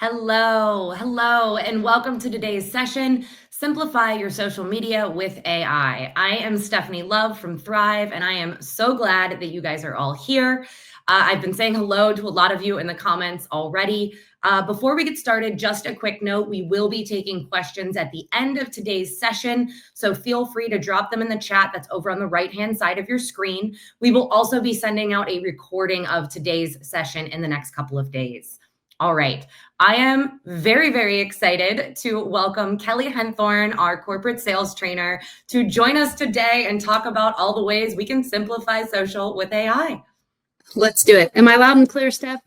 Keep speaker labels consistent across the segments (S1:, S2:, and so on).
S1: Hello, and welcome to today's session, Simplify Your Social Media with AI. I am Stephanie Love from Thryv, and I am so glad that you guys are all here. I've been saying hello to a lot of you in the comments already. Before we get started, just a quick note, we will be taking questions at the end of today's session, so feel free to drop them in the chat that's over on the right-hand side of your screen. We will also be sending out a recording of today's session in the next couple of days. All right. I am very excited to welcome Kelly Henthorn, our corporate sales trainer, to join us today and talk about all the ways we can simplify social with AI.
S2: Let's do it. Am I loud and clear, Steph?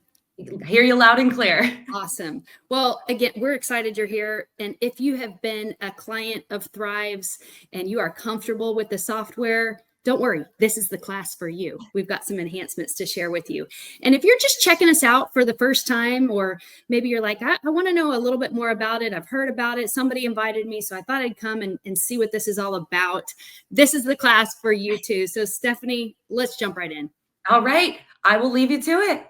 S1: Hear you loud and clear.
S2: Awesome. Well, again, we're excited you're here. And if you have been a client of Thryv's and you are comfortable with the software, don't worry, this is the class for you. We've got some enhancements to share with you. And if you're just checking us out for the first time, or maybe you're like, I want to know a little bit more about it. I've heard about it. Somebody invited me, so I thought I'd come and see what this is all about. This is the class for you too. So Stephanie, let's jump right in.
S1: All right, I will leave you to it.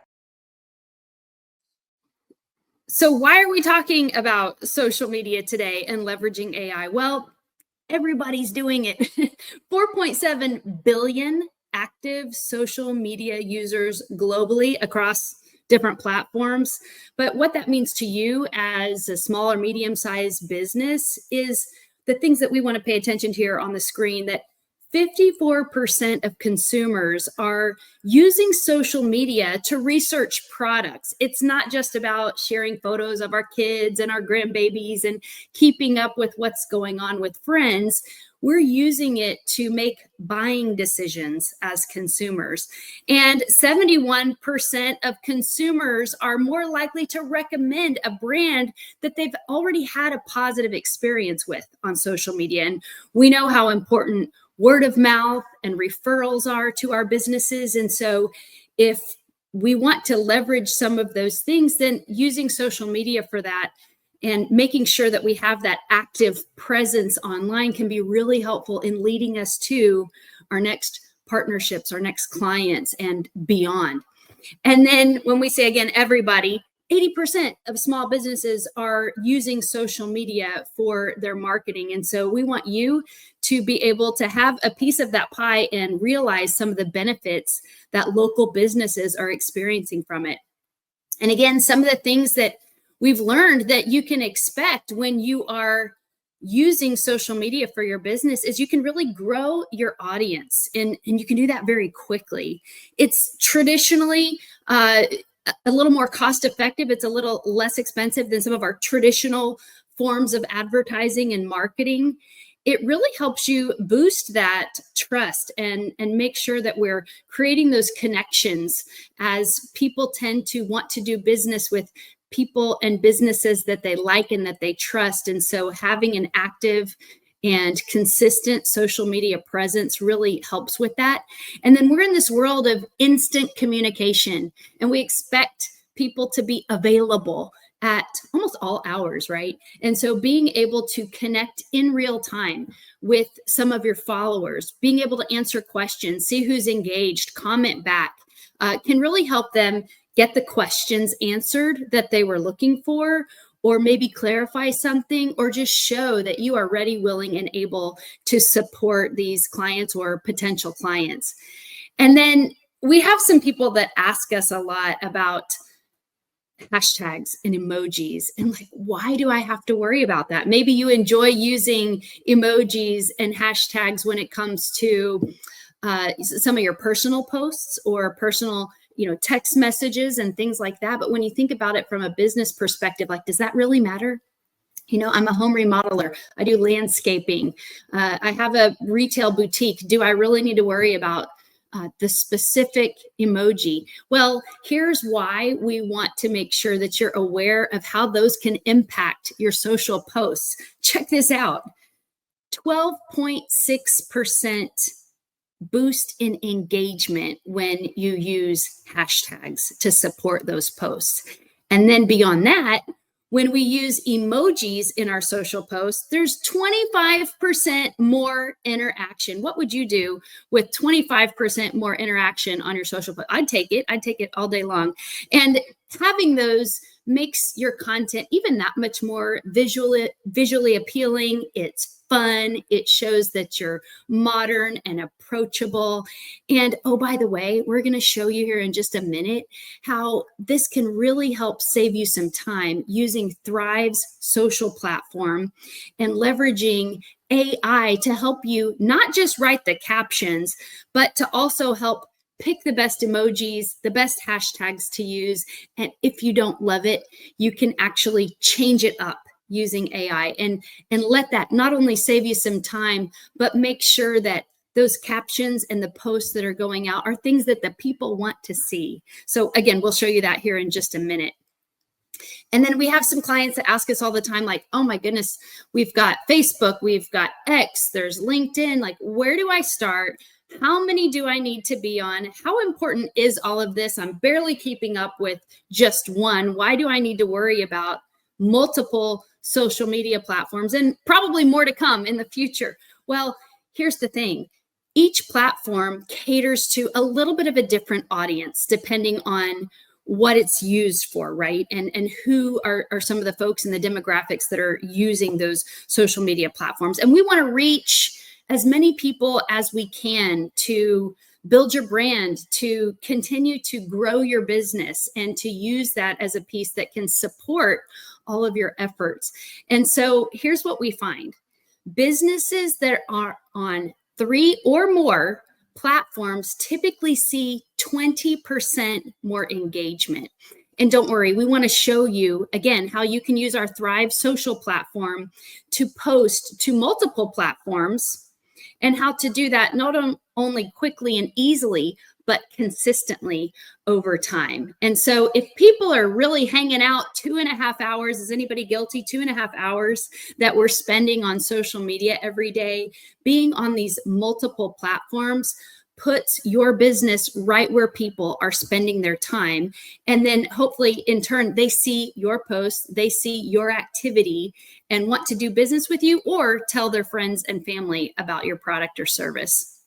S2: So why are we talking about social media today and leveraging AI? Well, everybody's doing it. 4.7 billion active social media users globally across different platforms. But what that means to you as a small or medium-sized business is the things that we want to pay attention to here on the screen, that 54% of consumers are using social media to research products. It's not just about sharing photos of our kids and our grandbabies and keeping up with what's going on with friends. We're using it to make buying decisions as consumers. And 71% of consumers are more likely to recommend a brand that they've already had a positive experience with on social media. And we know how important word of mouth and referrals are to our businesses. And so if we want to leverage some of those things, then using social media for that and making sure that we have that active presence online can be really helpful in leading us to our next partnerships, our next clients, and beyond. And then when we say, again, everybody, 80% of small businesses are using social media for their marketing. And so we want you to be able to have a piece of that pie and realize some of the benefits that local businesses are experiencing from it. And again, some of the things that we've learned that you can expect when you are using social media for your business is you can really grow your audience, and you can do that very quickly. It's traditionally a little more cost effective. It's a little less expensive than some of our traditional forms of advertising and marketing. It really helps you boost that trust and make sure that we're creating those connections, as people tend to want to do business with people and businesses that they like and that they trust. And so having an active and consistent social media presence really helps with that. And then we're in this world of instant communication, and we expect people to be available at almost all hours, right? And so being able to connect in real time with some of your followers, being able to answer questions, see who's engaged, comment back, can really help them get the questions answered that they were looking for, or maybe clarify something, or just show that you are ready, willing, and able to support these clients or potential clients. And then we have some people that ask us a lot about hashtags and emojis, and like, why do I have to worry about that? Maybe you enjoy using emojis and hashtags when it comes to some of your personal posts or personal text messages and things like that. But when you think about it from a business perspective, like, does that really matter? I'm a home remodeler. I do landscaping. I have a retail boutique. Do I really need to worry about the specific emoji? Well, here's why we want to make sure that you're aware of how those can impact your social posts. Check this out. 12.6% boost in engagement when you use hashtags to support those posts. And then beyond that, when we use emojis in our social posts, there's 25% more interaction. What would you do with 25% more interaction on your social post? I'd take it all day long. And having those makes your content even that much more visually appealing. It's fun. It shows that you're modern and approachable. And oh, by the way, we're going to show you here in just a minute how this can really help save you some time using Thryv's social platform and leveraging AI to help you not just write the captions, but to also help pick the best emojis, the best hashtags to use. And if you don't love it, you can actually change it up using AI and let that not only save you some time, but make sure that those captions and the posts that are going out are things that the people want to see. So again, we'll show you that here in just a minute. And then we have some clients that ask us all the time, like, oh my goodness, we've got Facebook, we've got X, there's LinkedIn, like, where do I start? How many do I need to be on? How important is all of this? I'm barely keeping up with just one. Why do I need to worry about multiple social media platforms and probably more to come in the future? Well, here's the thing. Each platform caters to a little bit of a different audience depending on what it's used for, right? And who are some of the folks in the demographics that are using those social media platforms. And we want to reach as many people as we can to build your brand, to continue to grow your business, and to use that as a piece that can support all of your efforts. And so here's what we find. Businesses that are on 3 or more platforms typically see 20% more engagement. And don't worry, we want to show you, again, how you can use our Thryv social platform to post to multiple platforms and how to do that not only quickly and easily, but consistently over time. And so if people are really hanging out 2.5 hours, is anybody guilty? 2.5 hours that we're spending on social media every day, being on these multiple platforms puts your business right where people are spending their time. And then hopefully in turn, they see your posts, they see your activity and want to do business with you or tell their friends and family about your product or service.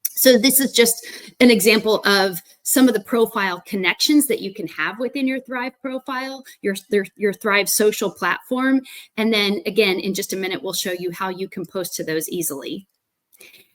S2: So this is just an example of some of the profile connections that you can have within your Thryv profile, your Thryv social platform. And then again, in just a minute, we'll show you how you can post to those easily.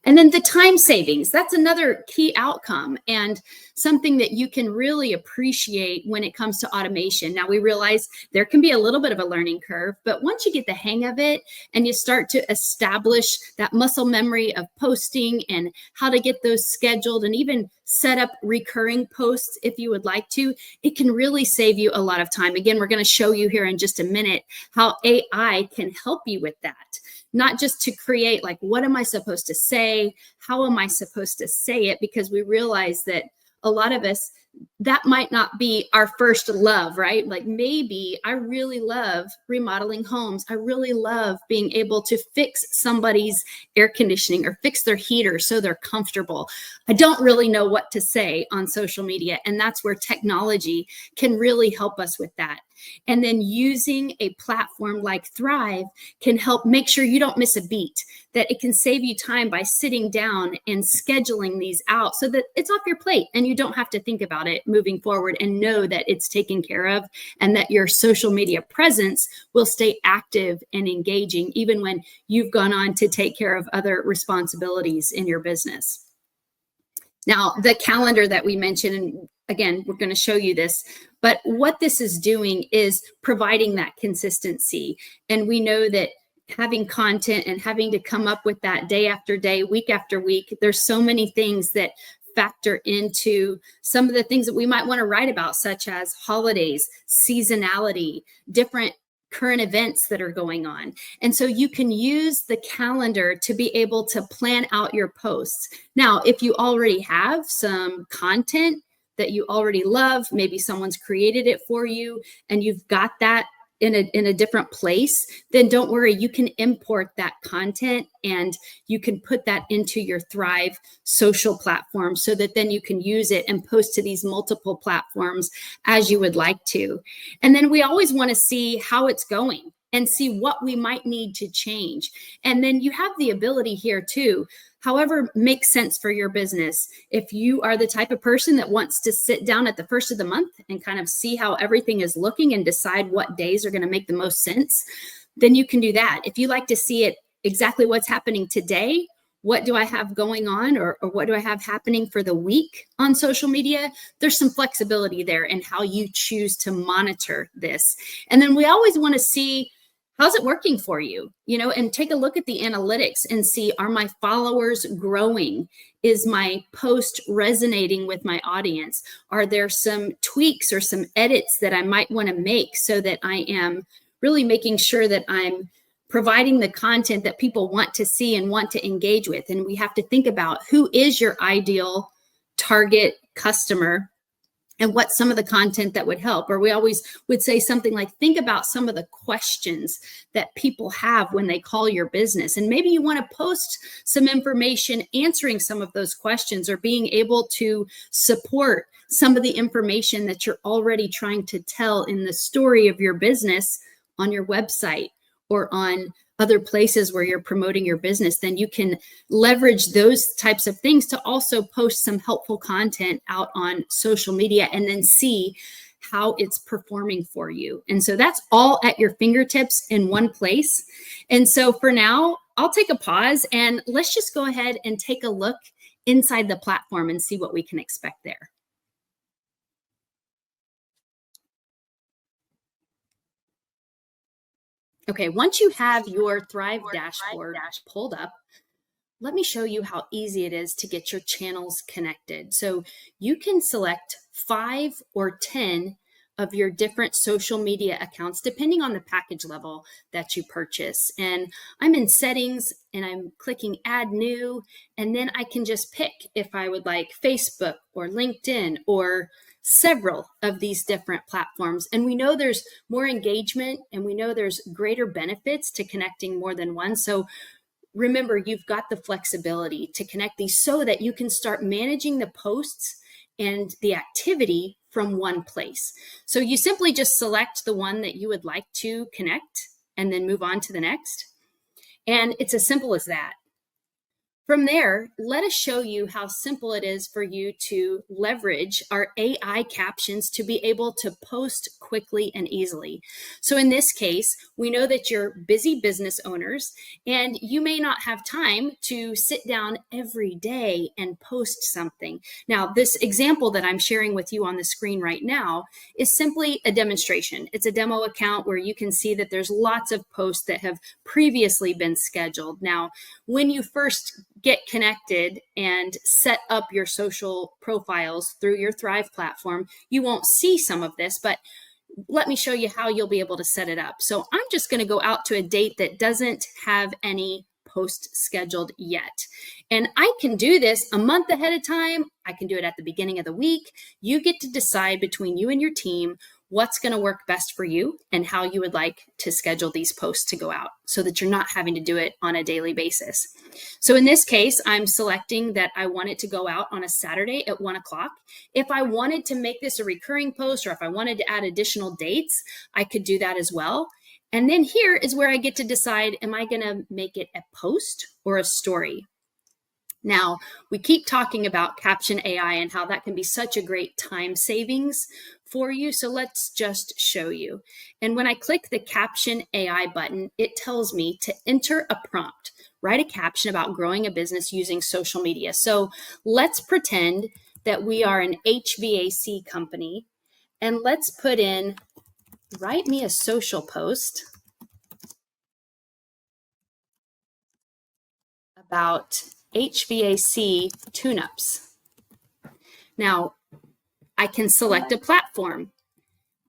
S2: And then the time savings, that's another key outcome and something that you can really appreciate when it comes to automation. Now, we realize there can be a little bit of a learning curve, but once you get the hang of it and you start to establish that muscle memory of posting and how to get those scheduled and even set up recurring posts if you would like to, it can really save you a lot of time. Again, we're going to show you here in just a minute how AI can help you with that. Not just to create like, what am I supposed to say? How am I supposed to say it? Because we realize that a lot of us, that might not be our first love, right? Like maybe I really love remodeling homes. I really love being able to fix somebody's air conditioning or fix their heater so they're comfortable. I don't really know what to say on social media. And that's where technology can really help us with that. And then using a platform like Thryv can help make sure you don't miss a beat, that it can save you time by sitting down and scheduling these out so that it's off your plate and you don't have to think about it moving forward and know that it's taken care of and that your social media presence will stay active and engaging even when you've gone on to take care of other responsibilities in your business. Now, the calendar that we mentioned, and again, we're going to show you this, but what this is doing is providing that consistency. And we know that having content and having to come up with that day after day, week after week, there's so many things that factor into some of the things that we might want to write about, such as holidays, seasonality, different current events that are going on. And so you can use the calendar to be able to plan out your posts. Now, if you already have some content that you already love, maybe someone's created it for you and you've got that in a different place, then don't worry, you can import that content and you can put that into your Thryv social platform so that then you can use it and post to these multiple platforms as you would like to. And then we always want to see how it's going and see what we might need to change. And then you have the ability here too. however makes sense for your business. If you are the type of person that wants to sit down at the first of the month and kind of see how everything is looking and decide what days are going to make the most sense, then you can do that. If you like to see it exactly what's happening today, what do I have going on, or what do I have happening for the week on social media, there's some flexibility there in how you choose to monitor this. And then we always want to see, how's it working for you, and take a look at the analytics and see, are my followers growing? Is my post resonating with my audience? Are there some tweaks or some edits that I might want to make so that I am really making sure that I'm providing the content that people want to see and want to engage with? And we have to think about, who is your ideal target customer and what's some of the content that would help. Or we always would say something like, think about some of the questions that people have when they call your business. And maybe you want to post some information answering some of those questions, or being able to support some of the information that you're already trying to tell in the story of your business on your website or on other places where you're promoting your business. Then you can leverage those types of things to also post some helpful content out on social media and then see how it's performing for you. And so that's all at your fingertips in one place. And so for now, I'll take a pause and let's just go ahead and take a look inside the platform and see what we can expect there. Okay, once you have your Thryv dashboard pulled up, let me show you how easy it is to get your channels connected. So you can select 5 or 10 of your different social media accounts, depending on the package level that you purchase. And I'm in settings and I'm clicking add new, and then I can just pick if I would like Facebook or LinkedIn or several of these different platforms. And we know there's more engagement and we know there's greater benefits to connecting more than one. So remember, you've got the flexibility to connect these so that you can start managing the posts and the activity from one place. So you simply just select the one that you would like to connect and then move on to the next. And it's as simple as that. From there, let us show you how simple it is for you to leverage our AI captions to be able to post quickly and easily. So in this case, we know that you're busy business owners and you may not have time to sit down every day and post something. Now, this example that I'm sharing with you on the screen right now is simply a demonstration. It's a demo account where you can see that there's lots of posts that have previously been scheduled. Now, when you first get connected and set up your social profiles through your Thryv platform, you won't see some of this, but let me show you how you'll be able to set it up. So I'm just going to go out to a date that doesn't have any post scheduled yet. And I can do this a month ahead of time. I can do it at the beginning of the week. You get to decide between you and your team what's going to work best for you and how you would like to schedule these posts to go out so that you're not having to do it on a daily basis. So in this case, I'm selecting that I want it to go out on a Saturday at 1 o'clock. If I wanted to make this a recurring post, or if I wanted to add additional dates, I could do that as well. And then here is where I get to decide, am I going to make it a post or a story? Now, we keep talking about Caption AI and how that can be such a great time savings for you. So let's just show you. And when I click the Caption AI button, it tells me to enter a prompt, write a caption about growing a business using social media. So let's pretend that we are an HVAC company, and let's put in, write me a social post about HVAC tune-ups. Now, I can select a platform.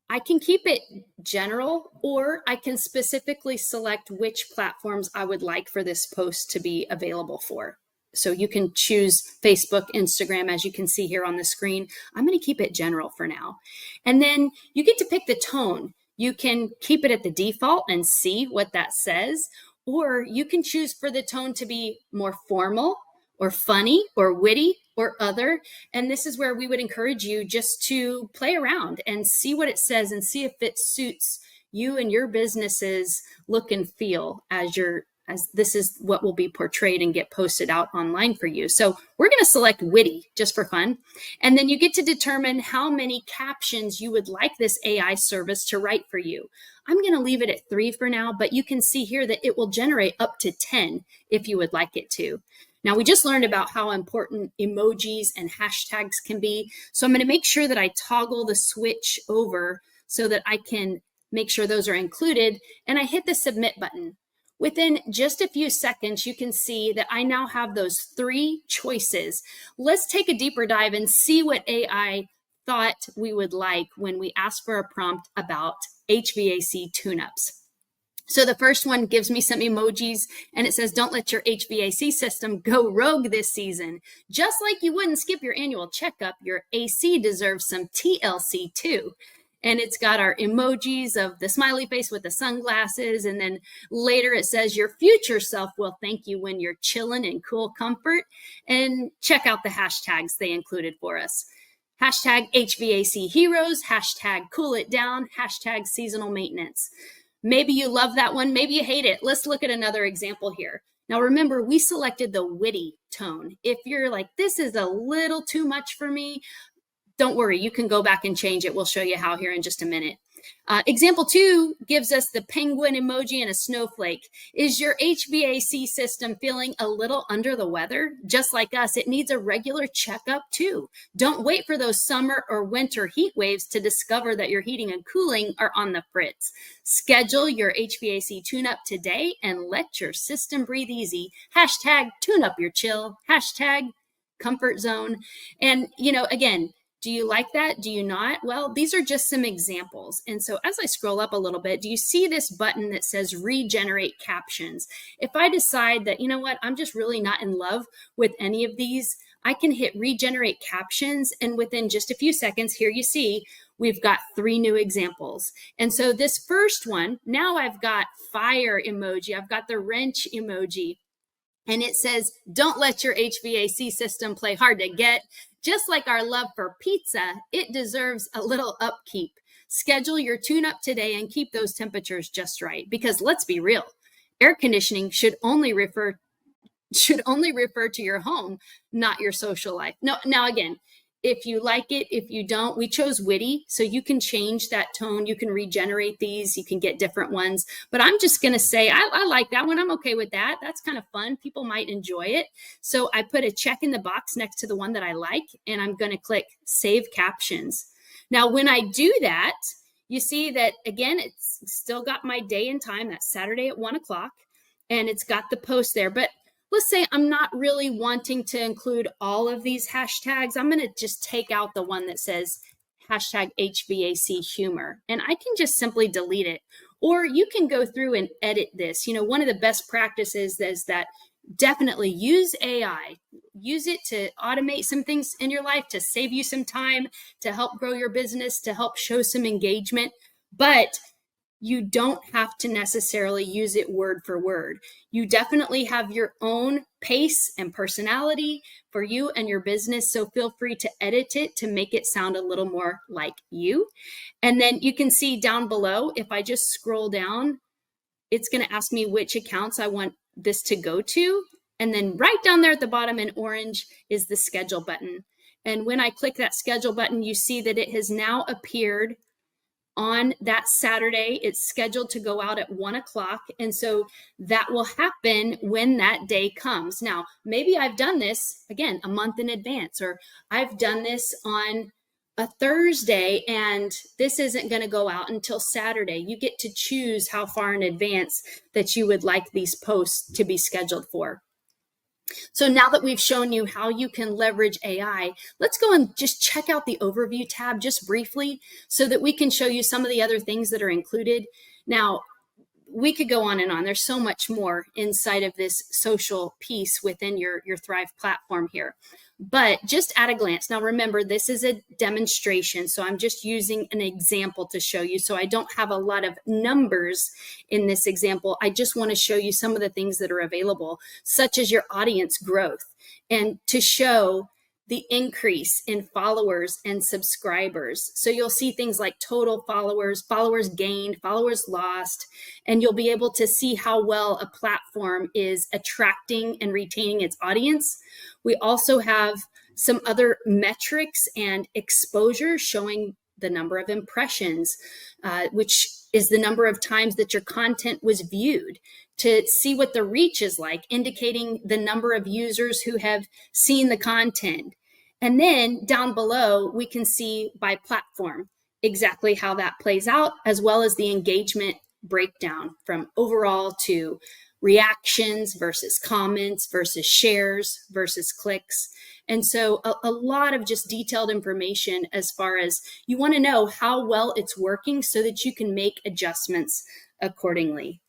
S2: I can keep it general, or I can specifically select which platforms I would like for this post to be available for. So you can choose Facebook, Instagram, as you can see here on the screen. I'm going to keep it general for now. And then you get to pick the tone. You can keep it at the default and see what that says, or you can choose for the tone to be more formal or funny or witty or other. And this is where we would encourage you just to play around and see what it says and see if it suits you and your business's look and feel as you're as this is what will be portrayed and get posted out online for you. So we're going to select witty just for fun. And then you get to determine how many captions you would like this AI service to write for you. I'm going to leave it at 3 for now, but you can see here that it will generate up to 10 if you would like it to. Now, we just learned about how important emojis and hashtags can be. So I'm going to make sure that I toggle the switch over so that I can make sure those are included. And I hit the submit button. Within just a few seconds, you can see that I now have those 3 choices. Let's take a deeper dive and see what AI thought we would like when we asked for a prompt about HVAC tune-ups. So the first one gives me some emojis and it says, don't let your HVAC system go rogue this season. Just like you wouldn't skip your annual checkup, your AC deserves some TLC too. And it's got our emojis of the smiley face with the sunglasses. And then later it says your future self will thank you when you're chilling in cool comfort. And check out the hashtags they included for us. Hashtag HVAC heroes, hashtag cool it down, hashtag seasonal maintenance. Maybe you love that one, maybe you hate it. Let's look at another example here. Now remember, we selected the witty tone. If you're like, this is a little too much for me, don't worry, you can go back and change it. We'll show you how here in just a minute. Example 2 gives us the penguin emoji and a snowflake. Is your HVAC system feeling a little under the weather? Just like us, it needs a regular checkup too. Don't wait for those summer or winter heat waves to discover that your heating and cooling are on the fritz. Schedule your HVAC tune-up today and let your system breathe easy. Hashtag tune up your chill. Hashtag comfort zone. And, you know, again, do you like that? Do you not? Well, these are just some examples. And so as I scroll up a little bit, do you see this button that says regenerate captions? If I decide that, you know what, I'm just really not in love with any of these, I can hit regenerate captions. And within just a few seconds, here you see, we've got 3 new examples. And so this first one, now I've got fire emoji, I've got the wrench emoji. And it says, don't let your HVAC system play hard to get. Just like our love for pizza, it deserves a little upkeep. Schedule your tune-up today and keep those temperatures just right. Because let's be real, air conditioning should only refer to your home, not your social life. Now again, if you like it, if you don't, we chose witty, so you can change that tone. You can regenerate these. You can get different ones. But I'm just going to say, I like that one. I'm okay with that. That's kind of fun. People might enjoy it. So I put a check in the box next to the one that I like, and I'm going to click Save Captions. Now, when I do that, you see that, again, it's still got my day and time. That's Saturday at 1 o'clock, and it's got the post there. But let's say I'm not really wanting to include all of these hashtags. I'm going to just take out the one that says hashtag HVAC humor, and I can just simply delete it. Or you can go through and edit this. You know, one of the best practices is that definitely use AI. Use it to automate some things in your life, to save you some time, to help grow your business, to help show some engagement. But you don't have to necessarily use it word for word. You definitely have your own pace and personality for you and your business. So feel free to edit it to make it sound a little more like you. And then you can see down below, if I just scroll down, it's going to ask me which accounts I want this to go to. And then right down there at the bottom in orange is the schedule button. And when I click that schedule button, you see that it has now appeared on that Saturday. It's scheduled to go out at 1 o'clock. And so that will happen when that day comes. Now, maybe I've done this, again, a month in advance, or I've done this on a Thursday and this isn't going to go out until Saturday. You get to choose how far in advance that you would like these posts to be scheduled for. So now that we've shown you how you can leverage AI, let's go and just check out the overview tab just briefly so that we can show you some of the other things that are included. Now, we could go on and on. There's so much more inside of this social piece within your Thryv platform here. But just at a glance, now remember, this is a demonstration, so I'm just using an example to show you. So I don't have a lot of numbers in this example. I just want to show you some of the things that are available, such as your audience growth, and to show the increase in followers and subscribers. So you'll see things like total followers, followers gained, followers lost, and you'll be able to see how well a platform is attracting and retaining its audience. We also have some other metrics and exposure showing the number of impressions, which is the number of times that your content was viewed, to see what the reach is like, indicating the number of users who have seen the content. And then down below, we can see by platform exactly how that plays out, as well as the engagement breakdown from overall to reactions versus comments versus shares versus clicks. And so a lot of just detailed information as far as you want to know how well it's working so that you can make adjustments accordingly.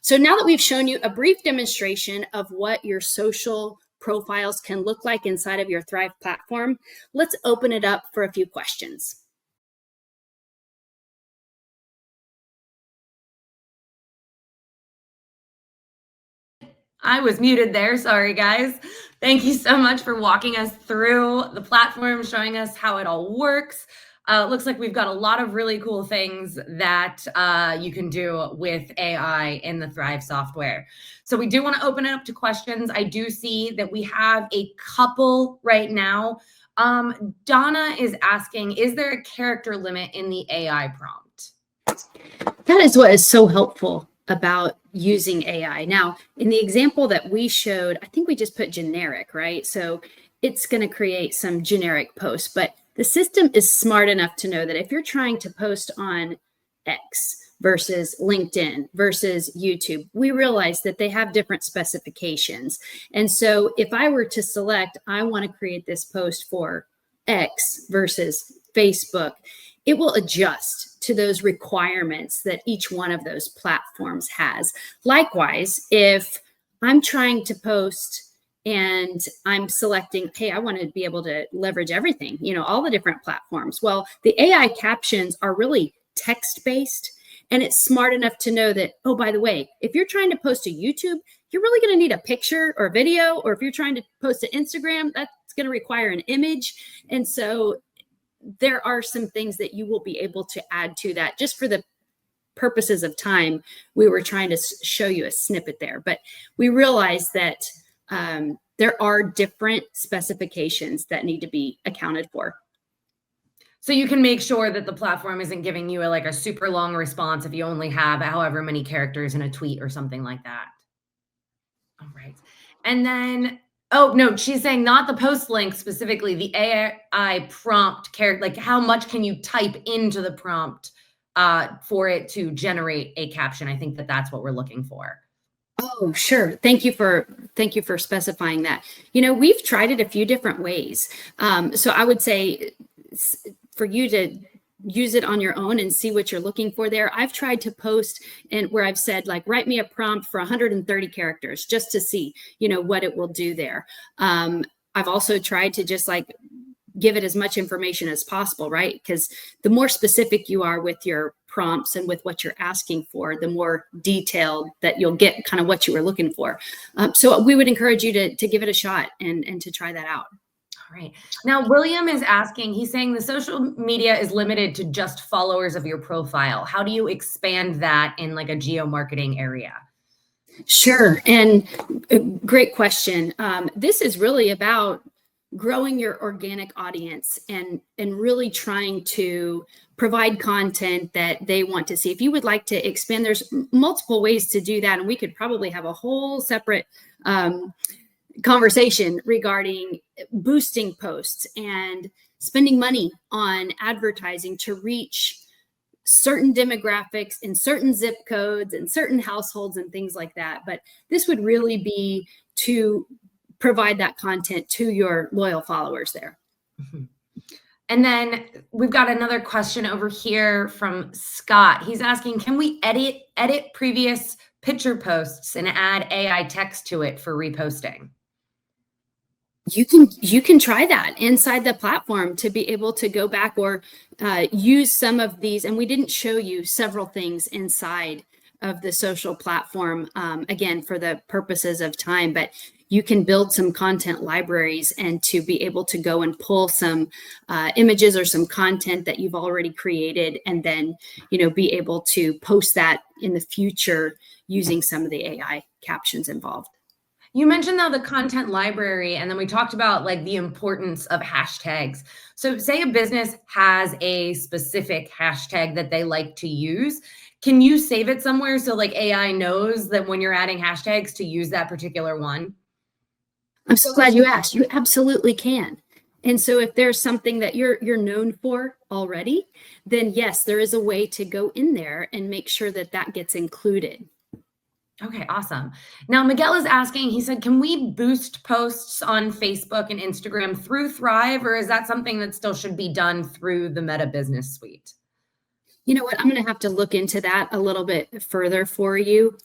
S2: So now that we've shown you a brief demonstration of what your social profiles can look like inside of your Thryv platform, let's open it up for a few questions.
S1: I was muted there. Sorry, guys. Thank you so much for walking us through the platform, showing us how it all works. It looks like we've got a lot of really cool things that you can do with AI in the Thryv software. So we do want to open it up to questions. I do see that we have a couple right now. Donna is asking, is there a character limit in the AI prompt?
S2: That is what is so helpful about using AI. Now, in the example that we showed, I think we just put generic, right? So it's going to create some generic posts, but the system is smart enough to know that if you're trying to post on X versus LinkedIn versus YouTube, we realize that they have different specifications. And so if I were to select, I want to create this post for X versus Facebook, it will adjust to those requirements that each one of those platforms has. Likewise, if I'm trying to post and I'm selecting, hey, I want to be able to leverage everything, all the different platforms. Well, the AI captions are really text-based, and it's smart enough to know that, oh, by the way, if you're trying to post to YouTube, you're really going to need a picture or video, or if you're trying to post to Instagram, that's going to require an image. And so there are some things that you will be able to add to that. Just for the purposes of time, we were trying to show you a snippet there, but we realized that there are different specifications that need to be accounted for.
S1: So you can make sure that the platform isn't giving you a super long response if you only have however many characters in a tweet or something like that. All right. And then, oh, no, she's saying not the post link specifically, the AI prompt character, like how much can you type into the prompt for it to generate a caption? I think that's what we're looking for.
S2: Oh, sure. Thank you for specifying that. We've tried it a few different ways. So I would say for you to use it on your own and see what you're looking for there. I've tried to post and where I've said, write me a prompt for 130 characters just to see, what it will do there. I've also tried to just give it as much information as possible, right? Because the more specific you are with your prompts and with what you're asking for, the more detailed that you'll get kind of what you were looking for. So we would encourage you to give it a shot and to try that out.
S1: All right. Now, William is asking, he's saying the social media is limited to just followers of your profile. How do you expand that in a geo-marketing area?
S2: Sure. And great question. This is really about growing your organic audience and really trying to provide content that they want to see. If you would like to expand, there's multiple ways to do that. And we could probably have a whole separate conversation regarding boosting posts and spending money on advertising to reach certain demographics in certain zip codes and certain households and things like that. But this would really be to provide that content to your loyal followers there.
S1: Mm-hmm. And then we've got another question over here from Scott. He's asking, can we edit previous picture posts and add AI text to it for reposting?
S2: You can try that inside the platform to be able to go back or use some of these. And we didn't show you several things inside of the social platform, again, for the purposes of time, but you can build some content libraries and to be able to go and pull some images or some content that you've already created, and then, be able to post that in the future using some of the AI captions involved.
S1: You mentioned though the content library, and then we talked about like the importance of hashtags. So say a business has a specific hashtag that they like to use. Can you save it somewhere so like AI knows that when you're adding hashtags to use that particular one?
S2: I'm so glad you asked. You absolutely can. And so if there's something that you're known for already, then yes, there is a way to go in there and make sure that that gets included.
S1: Okay, awesome. Now, Miguel is asking, he said, can we boost posts on Facebook and Instagram through Thryv, or is that something that still should be done through the Meta Business Suite?
S2: You know what? I'm going to have to look into that a little bit further for you.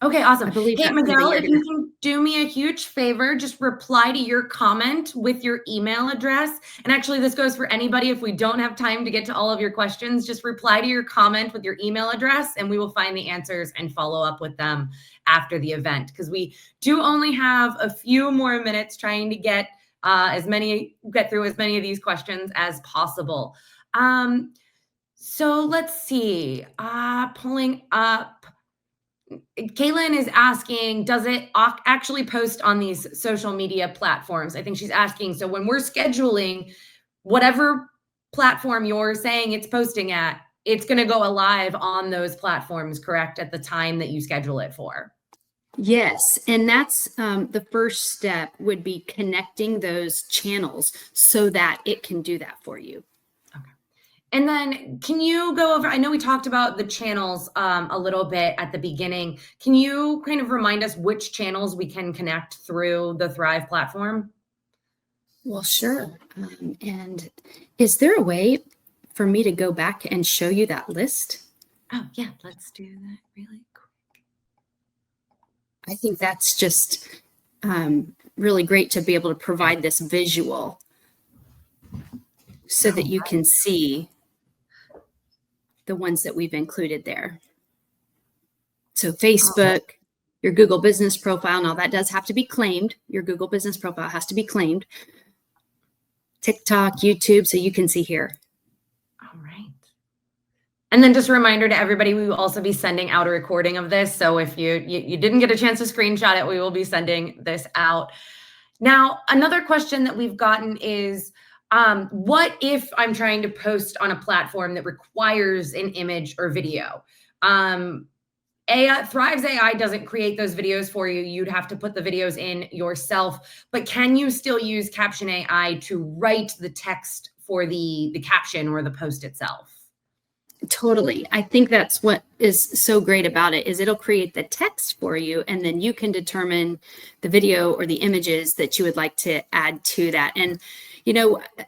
S1: Okay, awesome.
S2: I believe
S1: Hey, Miguel, if you can do me a huge favor, just reply to your comment with your email address. And actually, this goes for anybody. If we don't have time to get to all of your questions, just reply to your comment with your email address, and we will find the answers and follow up with them after the event, because we do only have a few more minutes trying to get through as many of these questions as possible. So let's see, pulling up. Kaylin is asking, does it actually post on these social media platforms? I think she's asking, so when we're scheduling, whatever platform you're saying it's posting at, it's going to go live on those platforms, correct, at the time that you schedule it for?
S2: Yes, and that's the first step would be connecting those channels so that it can do that for you.
S1: And then can you go over, I know we talked about the channels a little bit at the beginning. Can you kind of remind us which channels we can connect through the Thryv platform?
S2: Well, sure. And is there a way for me to go back and show you that list?
S1: Oh, yeah, let's do that really quick.
S2: I think that's just really great to be able to provide this visual so that you can see the ones that we've included there. So Facebook, your Google business profile. Now that does have to be claimed. Your Google business profile has to be claimed. TikTok, YouTube, so you can see here.
S1: All right. And then just a reminder to everybody, we will also be sending out a recording of this. So if you didn't get a chance to screenshot it, we will be sending this out. Now, another question that we've gotten is, what if I'm trying to post on a platform that requires an image or video? Thryv's AI doesn't create those videos for you. You'd have to put the videos in yourself, but can you still use Caption AI to write the text for the caption or the post itself?
S2: Totally. I think that's what is so great about it is it'll create the text for you, and then you can determine the video or the images that you would like to add to that. And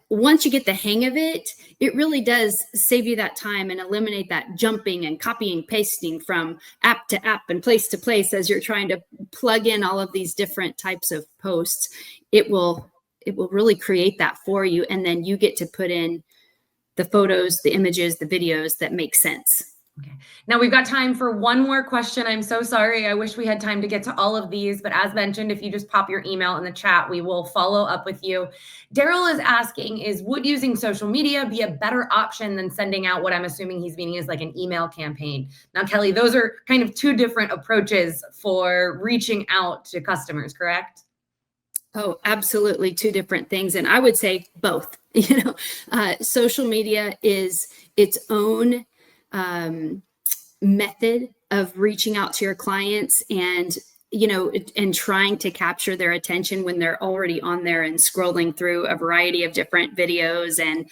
S2: once you get the hang of it, it really does save you that time and eliminate that jumping and copying, pasting from app to app and place to place as you're trying to plug in all of these different types of posts. It will really create that for you, and then you get to put in the photos, the images, the videos that make sense.
S1: Okay. Now we've got time for one more question. I'm so sorry. I wish we had time to get to all of these, but as mentioned, if you just pop your email in the chat, we will follow up with you. Daryl is asking, would using social media be a better option than sending out what I'm assuming he's meaning is like an email campaign? Now, Kelly, those are kind of two different approaches for reaching out to customers, correct?
S2: Oh, absolutely. Two different things. And I would say both. Social media is its own method of reaching out to your clients and trying to capture their attention when they're already on there and scrolling through a variety of different videos and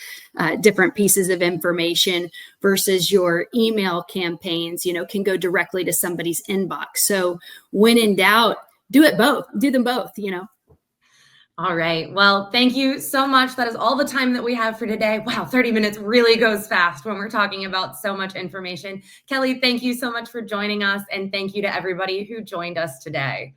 S2: different pieces of information, versus your email campaigns, can go directly to somebody's inbox. So when in doubt, do them both.
S1: All right. Well, thank you so much. That is all the time that we have for today. Wow, 30 minutes really goes fast when we're talking about so much information. Kelly, thank you so much for joining us. And thank you to everybody who joined us today.